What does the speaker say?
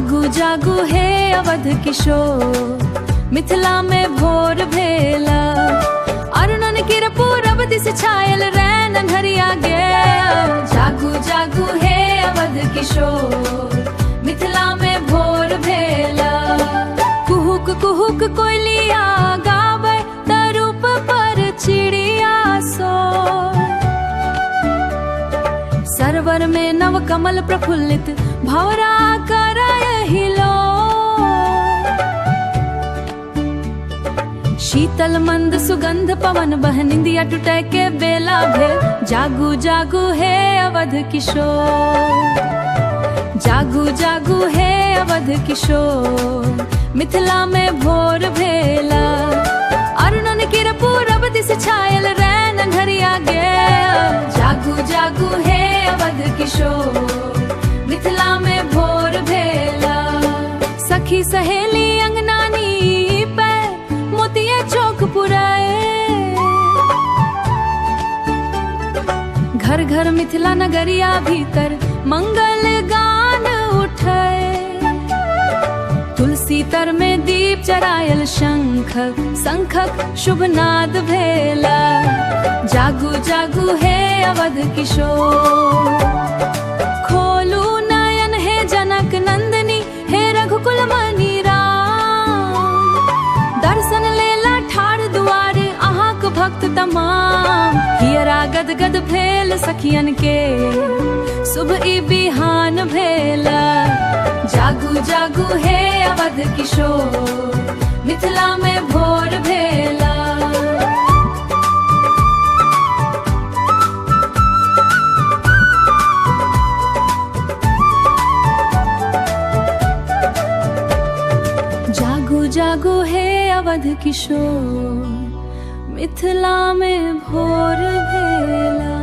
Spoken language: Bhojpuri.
जागू जागू हे अवध किशोर, मिथिला में भोर भेला। अरुणन किर पूरब दिस छायल रैनन हरिया गया। जागू जागू हे अवध किशोर, मिथिला में भोर भेला। कुहुक कुहुक कोयलिया गावे, तरूप पर चिड़िया सोर। सरवर में नव कमल प्रफुल्लित, भंवरा करय हिलो। शीतल मंद सुगंध पवन बह, निंदिया टूटे के बेला भेल। जागू जागू हे अवध किशोर, जागू जागू हे अवध किशोर, मिथिला में भोर भेला। अरुणन किर पूरब दिस छायल रैनन हरिया गया। जागू जागू हे अवध किशोर, मिथिला में भोर भेला। सखी सहेली अंगनानी पे मोतिये चौक पुराए। घर घर मिथिला नगरिया भीतर मंगल गान उठाए। तुलसी तर में दीप जरायल, शंख शंखक शुभ नाद भेला। जागू जागू हे अवध किशोर, खोलू नयन हे जनक नंदिनी, हे रघुकुल मणि राम। दर्शन लेला ठाड़ दुआरे, अहाँक भक्त तमाम। हियरा गद गद भेल सखियन के, शुभ ई बिहान भेला। जागू जागू हे अवध किशोर, मिथिला में भोर भेला। जागू जागू हे अवध किशोर, मिथिला में भोर भेला।